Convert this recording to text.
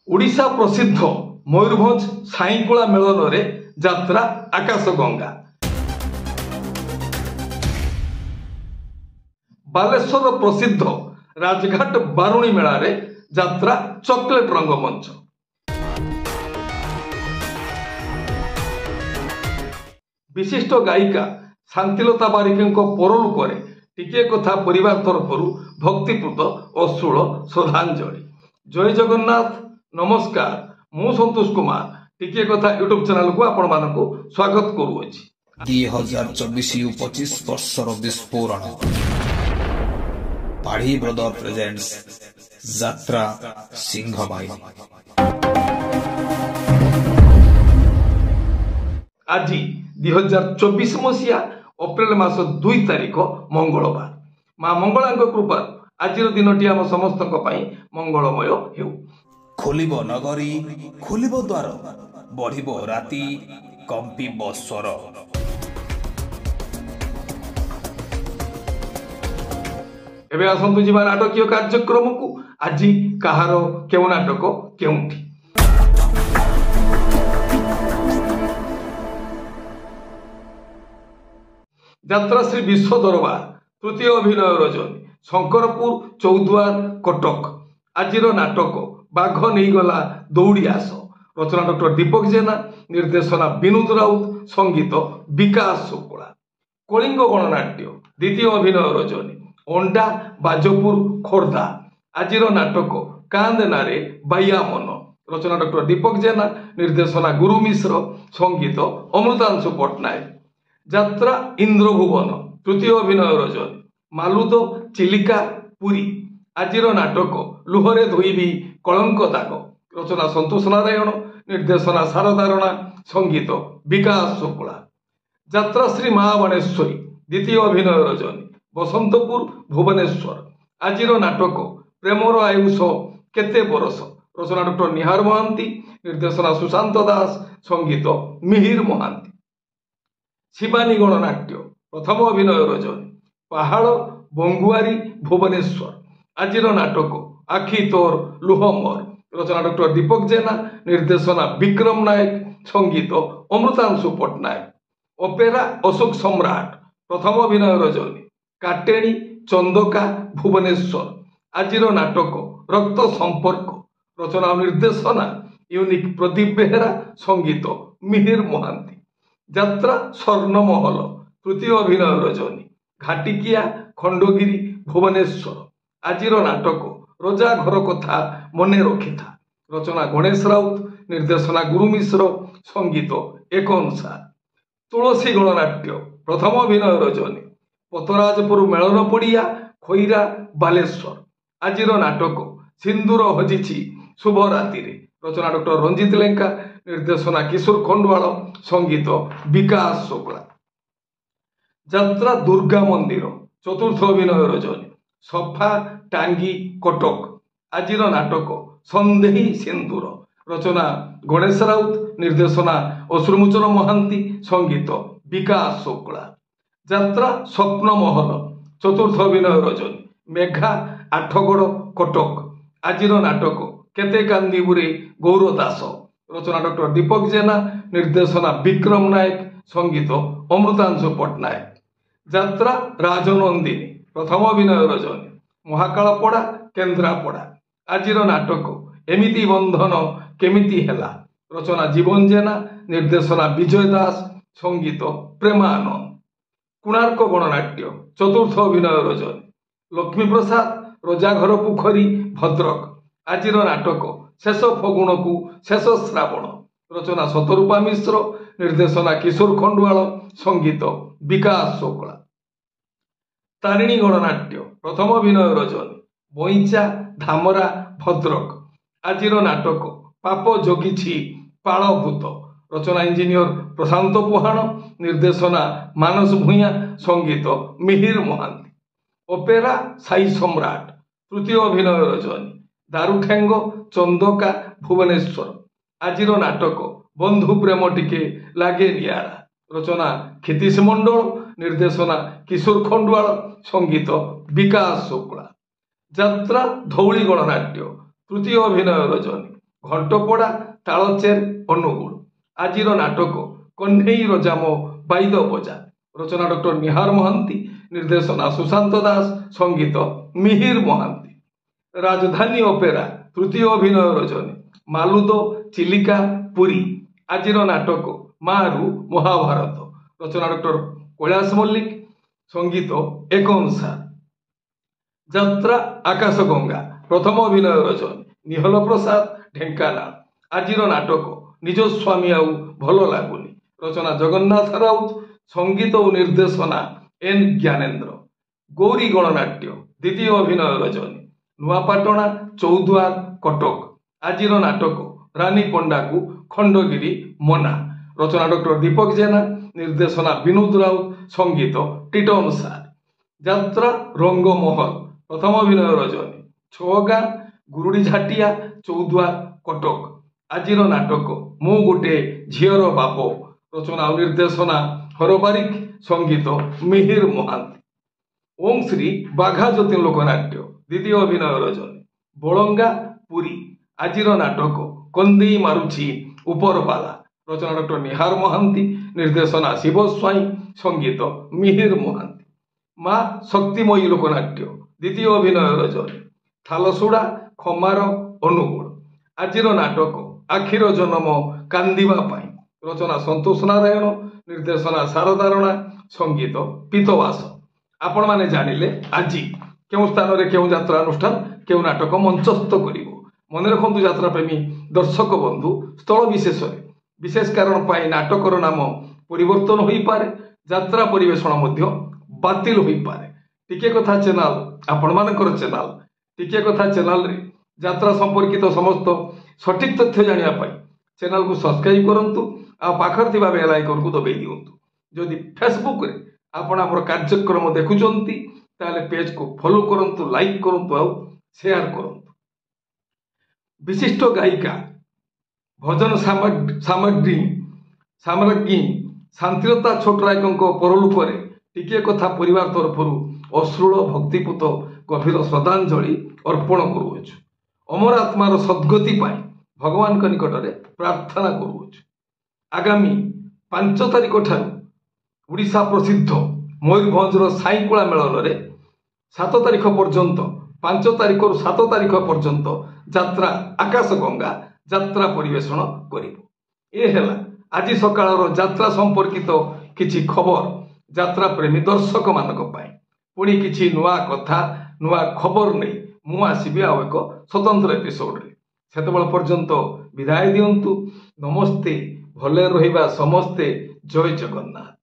ओडिशा प्रसिद्ध मयूरभंज साईकुला मेलन रे यात्रा आकाशगंगा। बालेश्वर प्रसिद्ध राजघाट बारुणी मेला रे यात्रा चॉकलेट रंगमंच। विशिष्ट गायिका शांतिलता बारिक परलोक टिके कथा परिवार तरफ भक्तिपूत अश्रुल श्रद्धांजलि। जय जगन्नाथ, नमस्कार। मु संतोष कुमार टिके कथा यूट्यूब चैनल को आपण मानक स्वागत करूछि। 2024-25 वर्षर विस्फोरण पाढ़ी ब्रदर प्रेजेंट्स यात्रा सिंहबाई। आज 2024 मसीहा अप्रैल मास 2 तारिख मंगलवार। मां मंगला कृपा आज दिनटी आम समस्त मंगलमय हेउ। खोलिब नगरी, खोलिब द्वार, बढ़िब राति, कंपिब स्वर। एबे आसंतु जीवा नाटकीय कार्यक्रम को। आज कहार केउ नाटक केउठी। यात्रा श्री विश्व दरबार तृतीय अभिनय रजनी शंकरपुर चौद्वार कटक। आज नाटक बाघ नहीं गला दौड़ी आस। रचना डॉक्टर दीपक जेना, निर्देशना विनोद राउत, संगीत विकास शुक्ला। कलिंग गणनाट्य द्वितीय अभिनय रजनी अंडा बाजपुर खोर्धा। आज नाटक कांद नारे बाया मन। रचना डॉक्टर दीपक जेना, निर्देशना गुरु मिश्र, संगीत अमृतांशु पट्टनायक। यात्रा इंद्रभुवन तृतीय अभिनय रजनी मालुद चिलिका पुरी। आज नाटक लुहरे धोईबी कलंक दाग। रचना संतोष नारायण, निर्देशना शारदा राणा, संगीत विकास शुक्ला। यात्रा श्री महाबाणेश्वरी द्वितीय अभिनय रजनी बसंतपुर भुवनेश्वर। आज नाटक प्रेमर आयुष केते बरस। रचना डॉक्टर निहार महांती, निर्देशना सुशांत दास, संगीत मिहिर महांती। शिवानी गणनाट्य प्रथम अभिनय रजनी पहाड़ बंगुआरी भुवनेश्वर। आज नाटक आखि तोर लुहमर। रचना डॉक्टर दीपक जेना, निर्देशना विक्रम नायक, संगीत अमृतांशु पट्टनायक। ओपेरा अशोक सम्राट प्रथम अभिनय रजनी काटेणी चंदका भुवनेश्वर। आज नाटक रक्त संपर्क। रचना निर्देशना यूनिक प्रदीप बेहेरा, संगीत मिहिर महांती। यात्रा स्वर्णमहल तृतीय अभिनय रजनी घाटिकिया खंडगिरी भुवनेश्वर। आज नाटक रजा घर कथा मने रखी था। रचना गणेश राउत, निर्देशना गुरु मिश्र, संगीत एक अनुसार। तुलसी गणनाट्य प्रथम अभिनय रजनी पतराजपुर मेलन पड़िया खैरा बालेश्वर। आज नाटक सिंदूर हजिछि शुभ राति। रचना डॉक्टर रंजित लेंका, निर्देशना किशोर खंडवाल, संगीत विकास शुक्ला। यात्रा दुर्गा मंदिर चतुर्थ अभिनय रजनी सफा टांगी कटक। आज नाटक संदेही सिंदूर। रचना गणेश राउत, निर्देशना अश्रुमोचन महांती, संगीत विकास शुक्ला। यात्रा स्वप्न महल चतुर्थ अभिनय रजनी मेघा आठगड़ कटक। आज नाटक केते कांदीबुरे गौर दास। रचना डॉक्टर दीपक जेना, निर्देशना विक्रम नायक, संगीत अमृतांशु पट्टनायक। यात्रा राजनंदिनी प्रथम अभिनय रजनी महाकालपड़ा केन्द्रापड़ा। आज नाटक एमिति बंधन केमिति हेला। रचना जीवन जेना, निर्देशना विजय दास, संगीत प्रेमानंद। कोणार्क गणनाट्य चतुर्थ अभिनय रजनी लक्ष्मी प्रसाद रजाघर पोखरी भद्रक। आज नाटक शेष फगुण को शेष श्रावण। रचना शतरूपा मिश्र, निर्देशना किशोर खंडवाल, संगीत विकास शुक्ला। तारिणी गणनाट्य प्रथम अभिनय रजनी बईचा धामरा भद्रक। आज नाटक पाप जगिछि पालभूत। रचना इंजीनियर प्रशांत पुहाण, निर्देशना मानस भूया, संगीत मिहिर महांती। ओपेरा साई सम्राट तृतीय अभिनय रजनी दारुठेंग चंदका भुवनेश्वर। आज नाटक बंधु प्रेम टिके लागे नियारा। रचना क्षितिश मंडल, निर्देशना किशोर खंडवाल, संगीत विकास शुक्ला। यात्रा धौली गणनाट्य तृतीय अभिनय रजनी ଘଣ୍ଟପଡ଼ା ତାଳଚେର ଅନୁଗୁଳ। ଆଜିର ନାଟକ କହ୍ନେଇର ଜାମ ବାଇଦ ବଜା। ରଚନା ଡକ୍ଟର ନିହାର ମହାନ୍ତି, ନିର୍ଦ୍ଦେଶନା ସୁଶାନ୍ତ ଦାସ, ସଙ୍ଗୀତ ମିହିର ମହାନ୍ତି। ରାଜଧାନୀ ଅପେରା ତୃତୀୟ ଅଭିନୟ ରଜନୀ। ମାଲୁଦ ଚିଲିକା ପୁରୀ। ଆଜିର ନାଟକ ମାରୁ ମହାଭାରତ। ରଚନା ଡକ୍ଟର କୈଳାସ ମଲ୍ଲିକ, ସଙ୍ଗୀତ ଏକ ଅନୁସାର। ଯାତ୍ରା ଆକାଶଗଙ୍ଗା ପ୍ରଥମ ଅଭିନୟ ରଜନୀ। ନିହଲ ପ୍ରସାଦ, ଢେଙ୍କାନାଳ। ଆଜିର ନାଟକ ନିଜ ସ୍ୱାମୀ ଆଉ ଭଲ ଲାଗୁନି। ରଚନା ଜଗନ୍ନାଥ ରାଉତ, ସଙ୍ଗୀତ ଓ ନିର୍ଦ୍ଦେଶନା ଏନ୍ ଜ୍ଞାନେନ୍ଦ୍ର। ଗୌରୀ ଗଣନାଟ୍ୟ ଦ୍ୱିତୀୟ ଅଭିନୟ ରଜନୀ। ନୂଆପାଟଣା ଚୌଦ୍ୱାର କଟକ। ଆଜିର ନାଟକ ରାନୀ ପଣ୍ଡାକୁ ଖଣ୍ଡଗିରି ମନା। ରଚନା ଡକ୍ଟର ଦୀପକ ଜେନା, ନିର୍ଦ୍ଦେଶନା ବିନୋଦ ରାଉତ, ସଙ୍ଗୀତ ଟିଟ ଅନୁସାର। ଯାତ୍ରା ରଙ୍ଗମହଲ ପ୍ରଥମ ଅଭିନୟ ରଜନୀ। ଛଅଗାଁ ଗୁରୁଡି ଝାଟିଆ ଚୌଦ୍ୱାର କଟକ। ଆଜିର ନାଟକ ମୁଁ ଗୋଟେ ଝିଅର ବାପ। ରଚନା ଓ ନିର୍ଦ୍ଦେଶନା ହର ବାରିକ, ସଙ୍ଗୀତ ମିହିର ମହାନ୍ତି। ଓଁ ଶ୍ରୀ ବାଘା ଜ୍ୟୋତି ଲୋକନାଟ୍ୟ ଦ୍ୱିତୀୟ ଅଭିନୟ ରଜନୀ। ବଳଙ୍ଗା ପୁରୀ। ଆଜିର ନାଟକ କନ୍ଦେଇ ମାରୁଛି ଉପରବାଲା। ରଚନା ଡକ୍ଟର ନିହାର ମହାନ୍ତି, ନିର୍ଦ୍ଦେଶନା ଶିବ ସ୍ୱାଇଁ, ସଙ୍ଗୀତ ମିହିର ମହାନ୍ତି। ମା ଶକ୍ତିମୟୀ ଲୋକନାଟ୍ୟ ଦ୍ୱିତୀୟ ଅଭିନୟ ରଜନୀ। ଥାଲସୁଡା ଖମାର ଅନୁଗୁଳ। ଆଜିର ନାଟକ ଆଖିର ଜନମ କାନ୍ଦିବା ପାଇଁ। ରଚନା ସନ୍ତୋଷ ନାରାୟଣ, ନିର୍ଦ୍ଦେଶନା ଶାରଦା ରଣା, ସଙ୍ଗୀତ ପିତବାସ। ଆପଣମାନେ ଜାଣିଲେ ଆଜି କେଉଁ ସ୍ଥାନରେ କେଉଁ ଯାତ୍ରା ଅନୁଷ୍ଠାନ କେଉଁ ନାଟକ ମଞ୍ଚସ୍ଥ କରିବ। ମନେ ରଖନ୍ତୁ ଯାତ୍ରା ପ୍ରେମୀ ଦର୍ଶକ ବନ୍ଧୁ, ସ୍ଥଳ ବିଶେଷରେ ବିଶେଷ କାରଣ ପାଇଁ ନାଟକର ନାମ ପରିବର୍ତ୍ତନ ହୋଇପାରେ, ଯାତ୍ରା ପରିବେଷଣ ମଧ୍ୟ ବାତିଲ ହୋଇପାରେ। ଟିକେ କଥା ଚ୍ୟାନେଲ ଆପଣମାନଙ୍କର ଚ୍ୟାନେଲ। ଟିକେ କଥା ଚ୍ୟାନେଲରେ ଯାତ୍ରା ସମ୍ପର୍କିତ ସମସ୍ତ ସଠିକ ତଥ୍ୟ ଜାଣିବା ପାଇଁ ଚ୍ୟାନେଲକୁ ସବସ୍କ୍ରାଇବ କରନ୍ତୁ ଆଉ ପାଖରେ ଥିବା ବେଲ ଆଇକନକୁ ଦବାଇ ଦିଅନ୍ତୁ। ଯଦି ଫେସବୁକରେ ଆପଣ ଆମର କାର୍ଯ୍ୟକ୍ରମ ଦେଖୁଛନ୍ତି ତାହେଲେ ପେଜକୁ ଫଲୋ କରନ୍ତୁ, ଲାଇକ୍ କରନ୍ତୁ ଆଉ ସେୟାର କରନ୍ତୁ। ବିଶିଷ୍ଟ ଗାୟିକା ଭଜନ ସାମ୍ରାଜ୍ଞୀ ଶାନ୍ତିଲତା ଛୋଟରାୟଙ୍କ ପରଲୋକରେ ଟିକିଏ କଥା ପରିବାର ତରଫରୁ ଅଶ୍ରୁଳ ଭକ୍ତିପୂତ ଗଭୀର ଶ୍ରଦ୍ଧାଞ୍ଜଳି ଅର୍ପଣ କରୁଅଛୁ। ଅମର ଆତ୍ମାର ସଦ୍ଗତି ପାଇଁ ଭଗବାନଙ୍କ ନିକଟରେ ପ୍ରାର୍ଥନା କରୁଅଛୁ। ଆଗାମୀ 5 ତାରିଖ ଠାରୁ ଓଡ଼ିଶା ପ୍ରସିଦ୍ଧ ମୟୂରଭଞ୍ଜର ସାଇଁକୁଳା ମେଳନରେ 7 ତାରିଖ ପର୍ଯ୍ୟନ୍ତ 5 ତାରିଖରୁ 7 ତାରିଖ ପର୍ଯ୍ୟନ୍ତ ଯାତ୍ରା ଆକାଶଗଙ୍ଗା ଯାତ୍ରା ପରିବେଷଣ କରିବ। ଏ ହେଲା ଆଜି ସକାଳର ଯାତ୍ରା ସମ୍ପର୍କିତ କିଛି ଖବର ଯାତ୍ରା ପ୍ରେମୀ ଦର୍ଶକ ମାନଙ୍କ ପାଇଁ। ପୁଣି କିଛି ନୂଆ କଥା ନୂଆ ଖବର ନେଇ ମୁଁ ଆସିବି ଆଉ ଏକ ସ୍ୱତନ୍ତ୍ର ଏପିସୋଡରେ। ସେତେବେଳେ ପର୍ଯ୍ୟନ୍ତ ବିଦାୟ ଦିଅନ୍ତୁ। ନମସ୍ତେ। ଭଲରେ ରହିବା ସମସ୍ତେ। ଜୟ ଜଗନ୍ନାଥ।